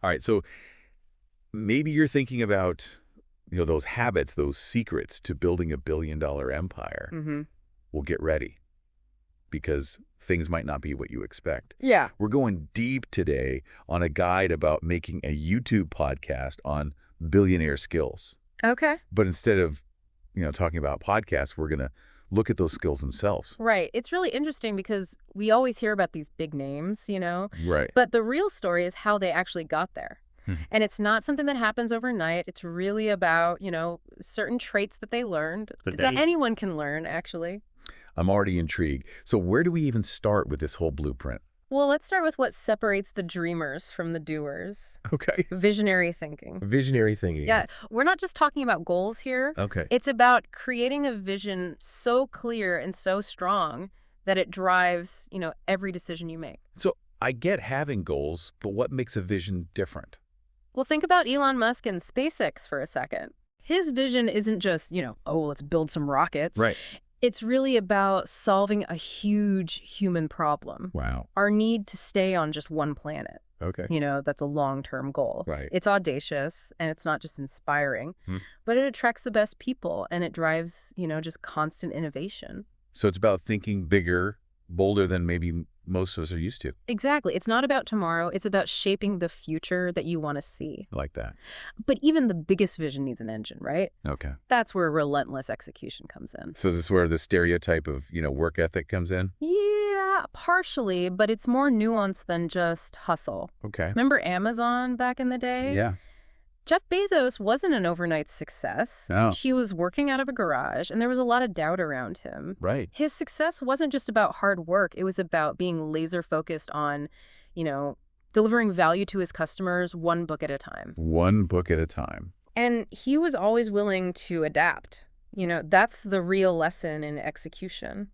All right, so maybe you're thinking about, those habits, those secrets to building a $1 billion empire. Mm-hmm. Well, get ready because things might not be what you expect. Yeah. We're going deep today on a guide about making a YouTube podcast on billionaire skills. Okay. But instead of, talking about podcasts, we're going to look at those skills themselves. Right. It's really interesting because we always hear about these big names, Right. but the real story is how they actually got there. Mhm. And it's not something that happens overnight. It's really about, certain traits that they learned that anyone can learn, actually. I'm already intrigued. So where do we even start with this whole blueprint? Well, let's start with what separates the dreamers from the doers. Okay. Visionary thinking. Visionary thinking. Yeah, we're not just talking about goals here. Okay. It's about creating a vision so clear and so strong that it drives, every decision you make. So I get having goals, but what makes a vision different? Well, think about Elon Musk and SpaceX for a second. His vision isn't just, let's build some rockets. Right. It's really about solving a huge human problem. Wow. Our need to stay on just one planet. Okay. That's a long-term goal. Right. It's audacious, and it's not just inspiring, Hmm. but it attracts the best people, and it drives, just constant innovation. So it's about thinking bigger, bolder than maybe most of us are used to. Exactly. It's not about tomorrow. It's about shaping the future that you want to see. I like that. But even the biggest vision needs an engine, right? Okay. That's where relentless execution comes in. So is this where the stereotype of, work ethic comes in? Yeah, partially, but it's more nuanced than just hustle. Okay. Remember Amazon back in the day? Yeah. Jeff Bezos wasn't an overnight success. No. He was working out of a garage, and there was a lot of doubt around him. Right. His success wasn't just about hard work. It was about being laser focused on, delivering value to his customers one book at a time. One book at a time. And he was always willing to adapt. That's the real lesson in execution.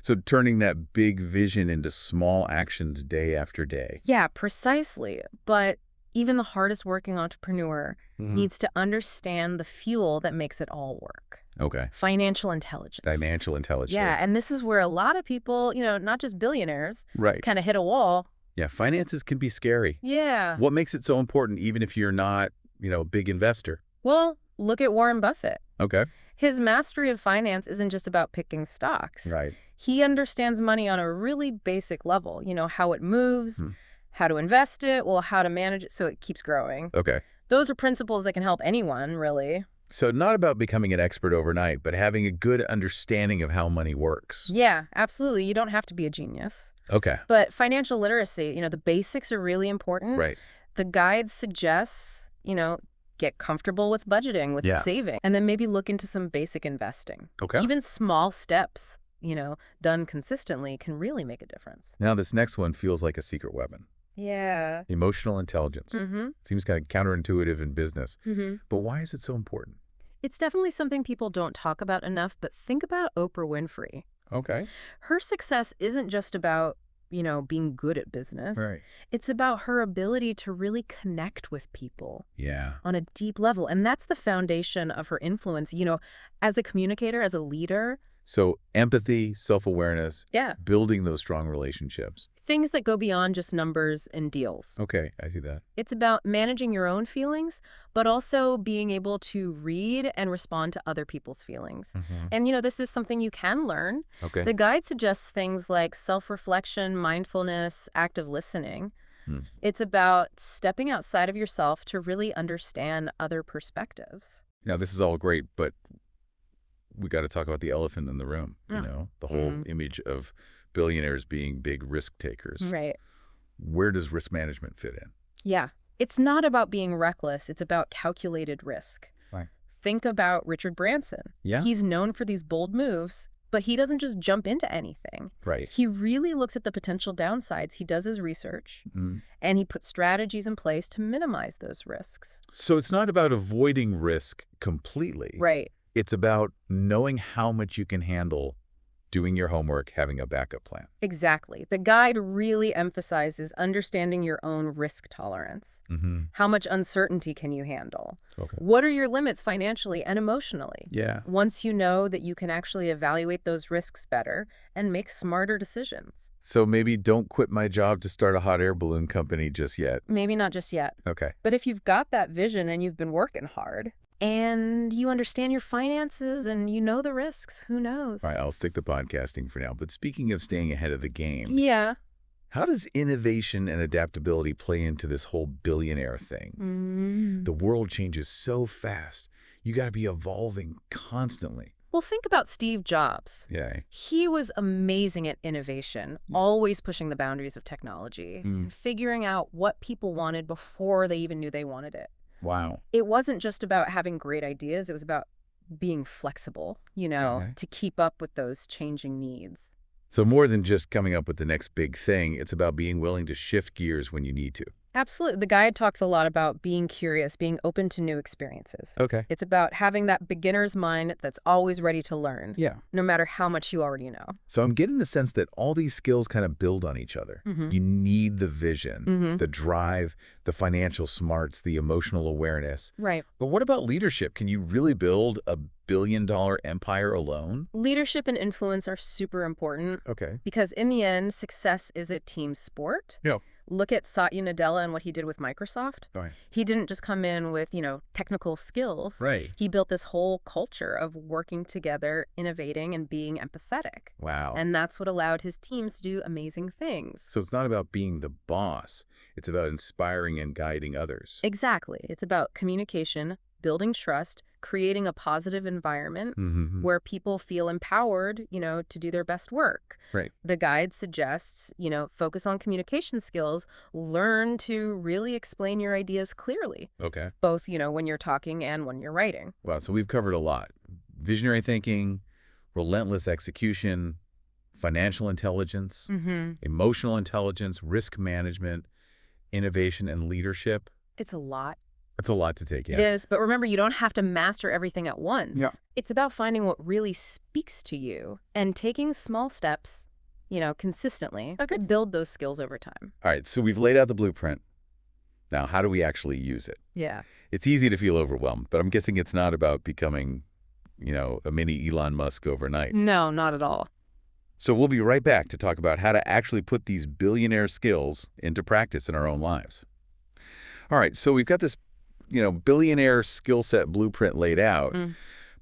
So turning that big vision into small actions day after day. Yeah, precisely. But even the hardest working entrepreneur needs to understand the fuel that makes it all work. Okay. Financial intelligence. Financial intelligence. Yeah, and this is where a lot of people, not just billionaires, Right. kind of hit a wall. Yeah, finances can be scary. Yeah. What makes it so important even if you're not, a big investor? Well, look at Warren Buffett. Okay. His mastery of finance isn't just about picking stocks. Right. He understands money on a really basic level, how it moves, how to invest it, how to manage it so it keeps growing. Okay. Those are principles that can help anyone, really. So not about becoming an expert overnight, but having a good understanding of how money works. Yeah, absolutely. You don't have to be a genius. Okay. But financial literacy, the basics are really important. Right. The guide suggests, get comfortable with budgeting, with saving, and then maybe look into some basic investing. Okay. Even small steps, done consistently can really make a difference. Now this next one feels like a secret weapon. Yeah. Emotional intelligence. Seems kind of counterintuitive in business. Mm-hmm. But why is it so important? It's definitely something people don't talk about enough, but think about Oprah Winfrey. Okay. Her success isn't just about, being good at business. Right. It's about her ability to really connect with people. Yeah. On a deep level. And that's the foundation of her influence, as a communicator, as a leader. So empathy, self-awareness, Yeah. building those strong relationships. Things that go beyond just numbers and deals. Okay, I see that. It's about managing your own feelings, but also being able to read and respond to other people's feelings. And, this is something you can learn. Okay. The guide suggests things like self-reflection, mindfulness, active listening. It's about stepping outside of yourself to really understand other perspectives. Now, this is all great, but we got to talk about the elephant in the room, the whole image of billionaires being big risk takers. Right. Where does risk management fit in? Yeah. It's not about being reckless. It's about calculated risk. Right. Think about Richard Branson. Yeah. He's known for these bold moves, but he doesn't just jump into anything. Right. He really looks at the potential downsides. He does his research, and he puts strategies in place to minimize those risks. So it's not about avoiding risk completely. Right. It's about knowing how much you can handle doing your homework, having a backup plan. Exactly. The guide really emphasizes understanding your own risk tolerance. How much uncertainty can you handle? Okay. What are your limits financially and emotionally? Yeah. Once you know that you can actually evaluate those risks better and make smarter decisions. So maybe don't quit my job to start a hot air balloon company just yet. Maybe not just yet. Okay. But if you've got that vision and you've been working hard, and you understand your finances and you know the risks, who knows? All right, I'll stick to podcasting for now. But speaking of staying ahead of the game, Yeah. how does innovation and adaptability play into this whole billionaire thing? The world changes so fast. You got to be evolving constantly. Well, think about Steve Jobs. Yeah. He was amazing at innovation, always pushing the boundaries of technology, figuring out what people wanted before they even knew they wanted it. Wow. It wasn't just about having great ideas. It was about being flexible, to keep up with those changing needs. So more than just coming up with the next big thing, it's about being willing to shift gears when you need to. Absolutely. The guide talks a lot about being curious, being open to new experiences. Okay. It's about having that beginner's mind that's always ready to learn, Yeah. no matter how much you already know. So I'm getting the sense that all these skills kind of build on each other. You need the vision, the drive, the financial smarts, the emotional awareness. Right. But what about leadership? Can you really build a billion-dollar empire alone? Leadership and influence are super important Okay. because in the end, success is a team sport. Yeah. Look at Satya Nadella and what he did with Microsoft. Right. He didn't just come in with, technical skills. Right. He built this whole culture of working together, innovating, and being empathetic. Wow. And that's what allowed his teams to do amazing things. So it's not about being the boss. It's about inspiring and guiding others. Exactly. It's about communication, building trust, creating a positive environment where people feel empowered, to do their best work. Right. The guide suggests, focus on communication skills, learn to really explain your ideas clearly, Okay. both, when you're talking and when you're writing. Wow. So we've covered a lot. Visionary thinking, relentless execution, financial intelligence, emotional intelligence, risk management, innovation, and leadership. It's a lot. That's a lot to take in. It is, but remember, you don't have to master everything at once. Yeah. It's about finding what really speaks to you and taking small steps, consistently to build those skills over time. All right, so we've laid out the blueprint. Now, how do we actually use it? Yeah. It's easy to feel overwhelmed, but I'm guessing it's not about becoming, a mini Elon Musk overnight. No, not at all. So we'll be right back to talk about how to actually put these billionaire skills into practice in our own lives. All right, so we've got this billionaire skill set blueprint laid out.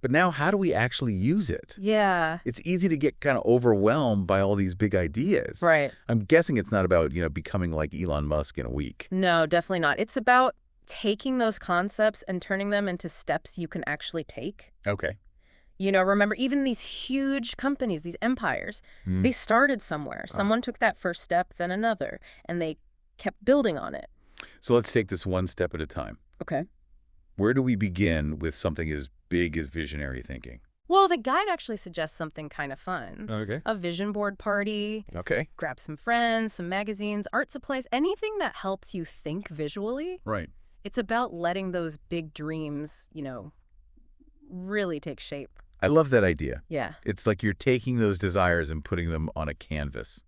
But now how do we actually use it? Yeah. It's easy to get kind of overwhelmed by all these big ideas. Right. I'm guessing it's not about, becoming like Elon Musk in a week. No, definitely not. It's about taking those concepts and turning them into steps you can actually take. Okay. Remember, even these huge companies, these empires, they started somewhere. Someone took that first step, then another, and they kept building on it. So let's take this one step at a time. Okay. Where do we begin with something as big as visionary thinking? Well, the guide actually suggests something kind of fun. Okay. A vision board party. Okay. Grab some friends, some magazines, art supplies, anything that helps you think visually. Right. It's about letting those big dreams, really take shape. I love that idea. Yeah. It's like you're taking those desires and putting them on a canvas.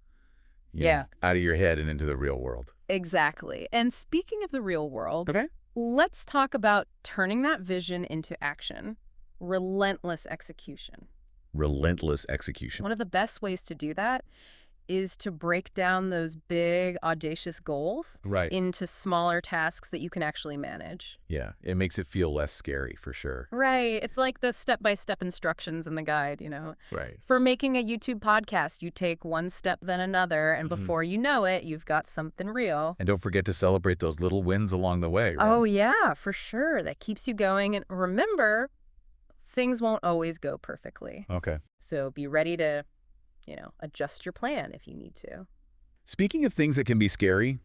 Yeah. Out of your head and into the real world. Exactly. And speaking of the real world, Okay. let's talk about turning that vision into action. Relentless execution. Relentless execution. One of the best ways to do that is to break down those big, audacious goals into smaller tasks that you can actually manage. Yeah, it makes it feel less scary for sure. Right. It's like the step-by-step instructions in the guide, Right. For making a YouTube podcast, you take one step then another, and before you know it, you've got something real. And don't forget to celebrate those little wins along the way, right? Oh, yeah, for sure. That keeps you going. And remember, things won't always go perfectly. Okay. So be ready to adjust your plan if you need to. Speaking of things that can be scary,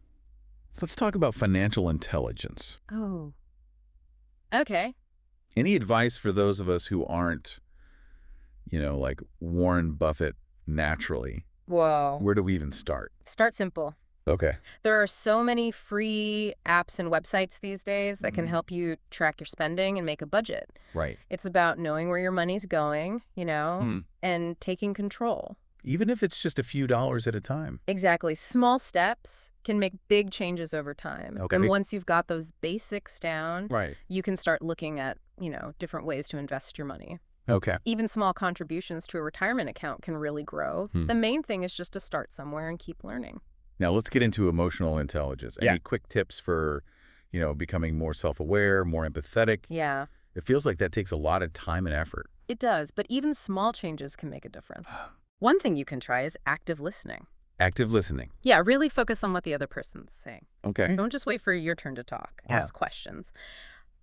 let's talk about financial intelligence. Oh. Okay. Any advice for those of us who aren't, like Warren Buffett naturally? Whoa. Where do we even start? Start simple. Okay. There are so many free apps and websites these days that can Mm. help you track your spending and make a budget. Right. It's about knowing where your money's going, Hmm. and taking control. Even if it's just a few dollars at a time. Exactly. Small steps can make big changes over time. And Okay. once you've got those basics down, Right. you can start looking at, different ways to invest your money. Okay. Even small contributions to a retirement account can really grow. Hmm. The main thing is just to start somewhere and keep learning. Now let's get into emotional intelligence. Yeah. Any quick tips for, becoming more self-aware, more empathetic? Yeah, It feels like that takes a lot of time and effort. it does. But even small changes can make a difference. One thing you can try is active listening. Active listening. Yeah, really focus on what the other person's saying. Okay. Don't just wait for your turn to talk. Yeah. Ask questions.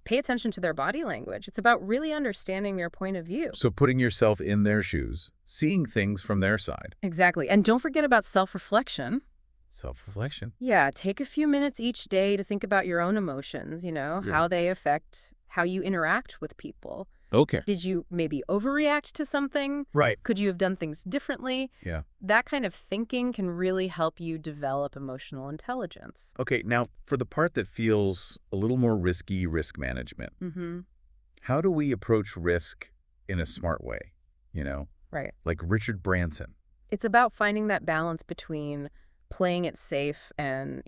Pay attention to their body language. It's about really understanding their point of view. So putting yourself in their shoes, seeing things from their side. Exactly. And don't forget about self-reflection. Self-reflection. Yeah, take a few minutes each day to think about your own emotions, how they affect how you interact with people. Okay. Did you maybe overreact to something? Right. Could you have done things differently? Yeah. That kind of thinking can really help you develop emotional intelligence. Okay, now for the part that feels a little more risky, risk management. Mm-hmm. How do we approach risk in a smart way? Right. Like Richard Branson. It's about finding that balance between playing it safe and,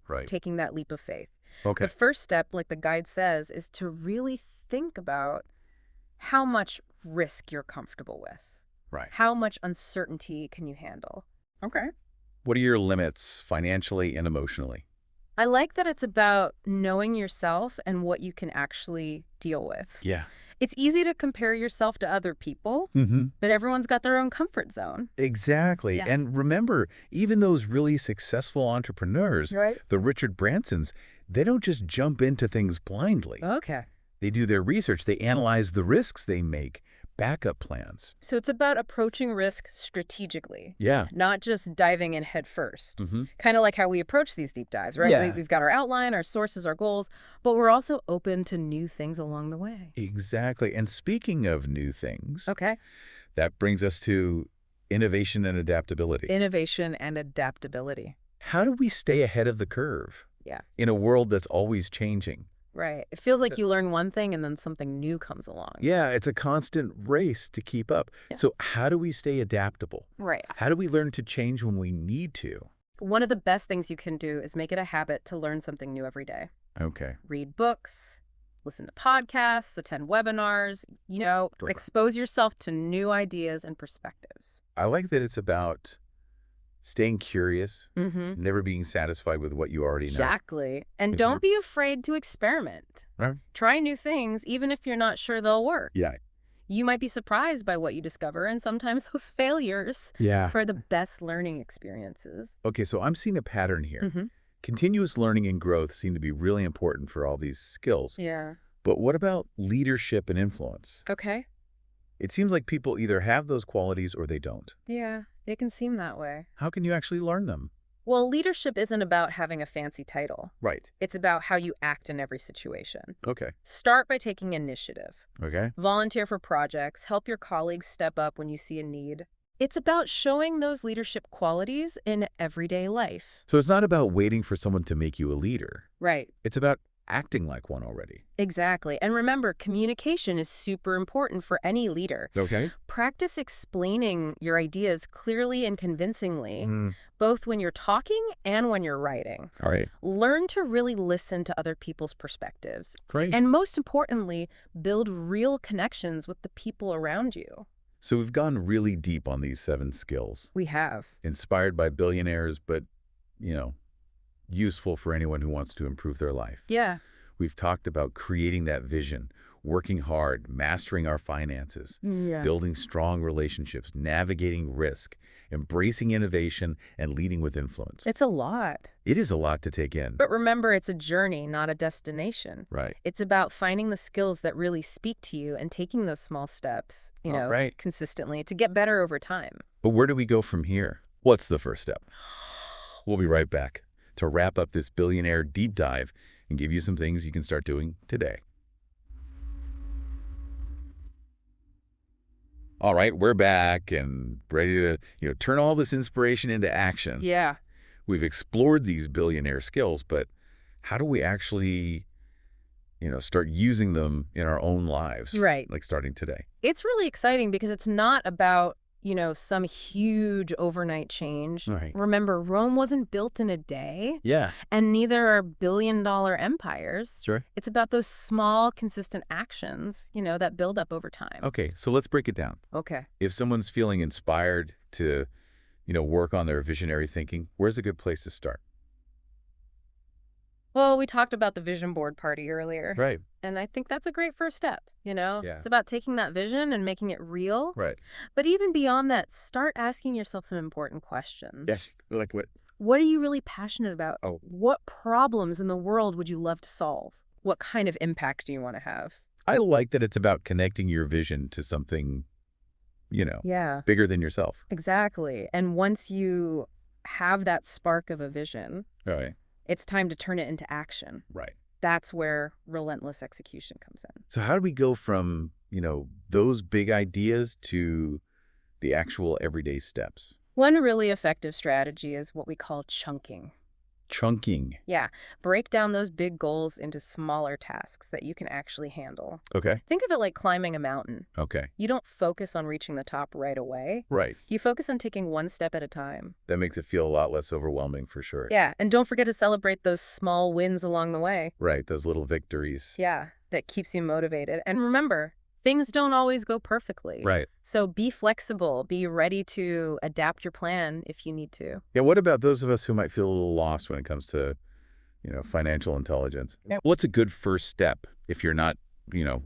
Right. taking that leap of faith. Okay. The first step, like the guide says, is to really think about how much risk you're comfortable with. Right. How much uncertainty can you handle? Okay. What are your limits financially and emotionally? I like that it's about knowing yourself and what you can actually deal with. Yeah. It's easy to compare yourself to other people, Mm-hmm. but everyone's got their own comfort zone. Exactly. Yeah. And remember, even those really successful entrepreneurs, Right? the Richard Bransons, they don't just jump into things blindly. Okay. They do their research. They analyze the risks they make, backup plans. So it's about approaching risk strategically, Yeah. not just diving in head first. Mm-hmm. Kind of like how we approach these deep dives, right? Yeah. We've got our outline, our sources, our goals, but we're also open to new things along the way. Exactly. And speaking of new things, Okay. that brings us to innovation and adaptability. Innovation and adaptability. How do we stay ahead of the curve Yeah. in a world that's always changing? Right. It feels like you learn one thing and then something new comes along. Yeah, it's a constant race to keep up. Yeah. So how do we stay adaptable? Right. How do we learn to change when we need to? One of the best things you can do is make it a habit to learn something new every day. Okay. Read books, listen to podcasts, attend webinars, Right. expose yourself to new ideas and perspectives. I like that it's about staying curious, Mm-hmm. never being satisfied with what you already know. Exactly. And Mhm. don't be afraid to experiment. Right. Try new things, even if you're not sure they'll work. Yeah. You might be surprised by what you discover, and sometimes those failures Yeah. are the best learning experiences. Okay, so I'm seeing a pattern here. Mm-hmm. Continuous learning and growth seem to be really important for all these skills. Yeah. But what about leadership and influence? Okay. It seems like people either have those qualities or they don't. Yeah, it can seem that way. How can you actually learn them? Well, leadership isn't about having a fancy title. Right. It's about how you act in every situation. Okay. Start by taking initiative. Okay. Volunteer for projects. Help your colleagues step up when you see a need. It's about showing those leadership qualities in everyday life. So it's not about waiting for someone to make you a leader. Right. It's about acting like one already. Exactly. And remember, communication is super important for any leader. Okay. Practice explaining your ideas clearly and convincingly, Mm. both when you're talking and when you're writing. All right. Learn to really listen to other people's perspectives. Great. And most importantly, build real connections with the people around you. So we've gone really deep on these 7 skills, We have. inspired by billionaires, but, useful for anyone who wants to improve their life. Yeah. We've talked about creating that vision, working hard, mastering our finances, Yeah. building strong relationships, navigating risk, embracing innovation, and leading with influence. It's a lot. It is a lot to take in. But remember, it's a journey, not a destination. Right. It's about finding the skills that really speak to you and taking those small steps, Right. consistently to get better over time. But where do we go from here? What's the first step? We'll be right back to wrap up this billionaire deep dive and give you some things you can start doing today. All right, we're back and ready to, turn all this inspiration into action. Yeah. we've explored these billionaire skills, but how do we actually, start using them in our own lives? Right. Like starting today. It's really exciting because it's not about, some huge overnight change. Right. Remember, Rome wasn't built in a day, Yeah. and neither are billion-dollar empires. Sure. It's about those small, consistent actions, that build up over time. Okay, so let's break it down. Okay. If someone's feeling inspired to, work on their visionary thinking, where's a good place to start? Well, we talked about the vision board party earlier. Right. And I think that's a great first step, Yeah. It's about taking that vision and making it real. Right. But even beyond that, start asking yourself some important questions. Yeah. Like what? What are you really passionate about? Oh. What problems in the world would you love to solve? What kind of impact do you want to have? I like that it's about connecting your vision to something, Yeah, bigger than yourself. exactly. And once you have that spark of a vision, Right. it's time to turn it into action. Right. That's where relentless execution comes in. So how do we go from, those big ideas to the actual everyday steps? One really effective strategy is what we call chunking. Chunking. Yeah, break down those big goals into smaller tasks that you can actually handle. Okay. Think of it like climbing a mountain. Okay. You don't focus on reaching the top right away. Right. You focus on taking one step at a time. That makes it feel a lot less overwhelming for sure. Yeah, and don't forget to celebrate those small wins along the way. Right. Those little victories. Yeah, that keeps you motivated. And remember, things don't always go perfectly. Right. So be flexible. Be ready to adapt your plan if you need to. Yeah. What about those of us who might feel a little lost when it comes to, financial intelligence? What's a good first step if you're not,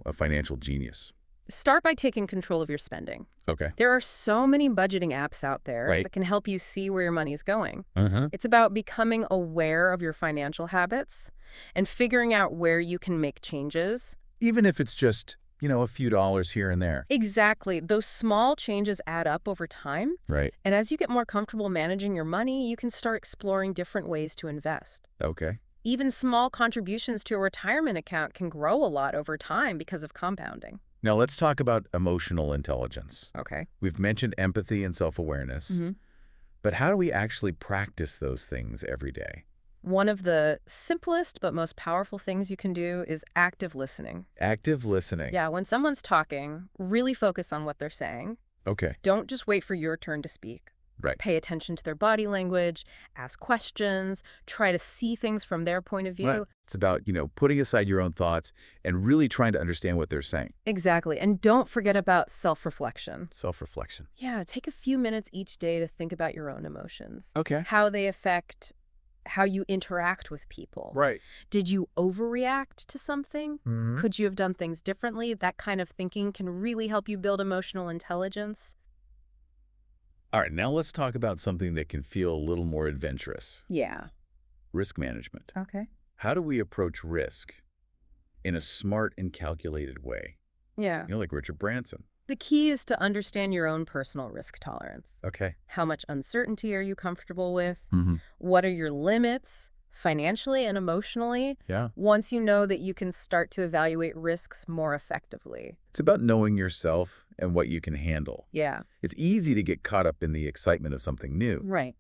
a financial genius? Start by taking control of your spending. Okay. There are so many budgeting apps out there Right. that can help you see where your money is going. Uh-huh. It's about becoming aware of your financial habits and figuring out where you can make changes. Even if it's just, a few dollars here and there. Exactly. Those small changes add up over time. Right. And as you get more comfortable managing your money, you can start exploring different ways to invest. Okay. Even small contributions to a retirement account can grow a lot over time because of compounding. Now let's talk about emotional intelligence. Okay. We've mentioned empathy and self-awareness, but how do we actually practice those things every day? One of the simplest but most powerful things you can do is active listening. Active listening. Yeah, when someone's talking, really focus on what they're saying. Okay. Don't just wait for your turn to speak. Right. Pay attention to their body language, ask questions, try to see things from their point of view. Right. It's about, putting aside your own thoughts and really trying to understand what they're saying. Exactly. And don't forget about self-reflection. Self-reflection. Yeah, take a few minutes each day to think about your own emotions. Okay. How they affect how you interact with people. Right. Did you overreact to something? Mm-hmm. Could you have done things differently? That kind of thinking can really help you build emotional intelligence. All right, now let's talk about something that can feel a little more adventurous. Yeah. Risk management. Okay. How do we approach risk in a smart and calculated way? Yeah. Like Richard Branson. The key is to understand your own personal risk tolerance. Okay. How much uncertainty are you comfortable with? Mm-hmm. What are your limits, financially and emotionally? Yeah. Once you know that, you can start to evaluate risks more effectively. It's about knowing yourself and what you can handle. Yeah. It's easy to get caught up in the excitement of something new, Right.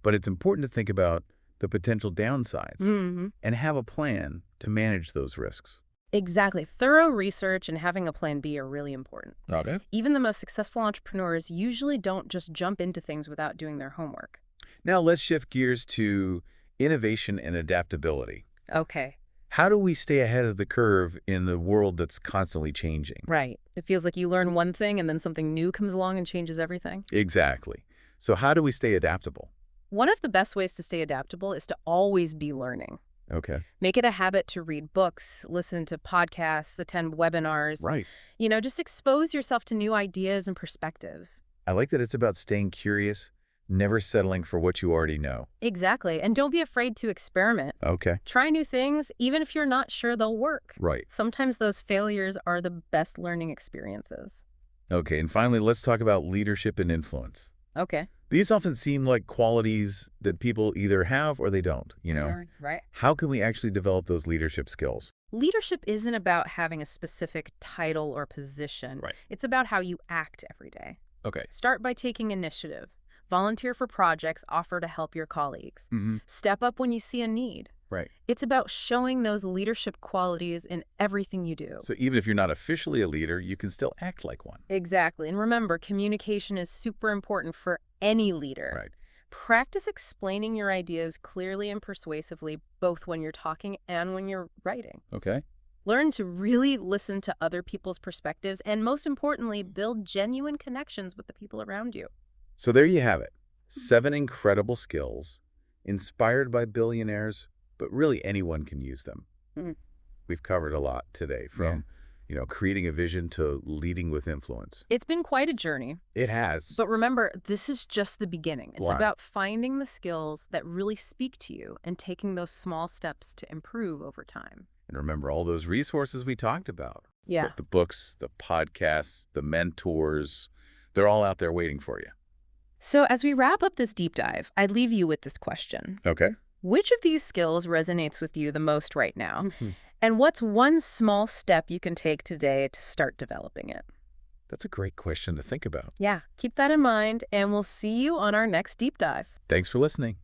but it's important to think about the potential downsides and have a plan to manage those risks. Exactly. Thorough research and having a plan B are really important. Okay. Even the most successful entrepreneurs usually don't just jump into things without doing their homework. Now let's shift gears to innovation and adaptability. Okay. How do we stay ahead of the curve in the world that's constantly changing? Right. It feels like you learn one thing and then something new comes along and changes everything. Exactly. So how do we stay adaptable? One of the best ways to stay adaptable is to always be learning. Okay. Make it a habit to read books, listen to podcasts, attend webinars. Right. Just expose yourself to new ideas and perspectives. I like that it's about staying curious, never settling for what you already know. Exactly. And don't be afraid to experiment. Okay. Try new things, even if you're not sure they'll work. Right. Sometimes those failures are the best learning experiences. Okay. And finally, let's talk about leadership and influence. Okay. These often seem like qualities that people either have or they don't, Right. How can we actually develop those leadership skills? Leadership isn't about having a specific title or position. Right. It's about how you act every day. Okay. Start by taking initiative. volunteer for projects, offer to help your colleagues. Step up when you see a need. Right. It's about showing those leadership qualities in everything you do. So even if you're not officially a leader, you can still act like one. Exactly. And remember, communication is super important for any leader. Right. Practice explaining your ideas clearly and persuasively, both when you're talking and when you're writing. Okay. Learn to really listen to other people's perspectives and, most importantly, build genuine connections with the people around you. So there you have it. 7 incredible skills inspired by billionaires, but really anyone can use them. We've covered a lot today, from creating a vision to leading with influence. It's been quite a journey. It has. But remember, this is just the beginning. It's Right. about finding the skills that really speak to you and taking those small steps to improve over time. And remember all those resources we talked about. Yeah. The books, the podcasts, the mentors, they're all out there waiting for you. So as we wrap up this deep dive, I'd leave you with this question. Okay. Which of these skills resonates with you the most right now? And what's one small step you can take today to start developing it? That's a great question to think about. Yeah, keep that in mind, and we'll see you on our next deep dive. Thanks for listening.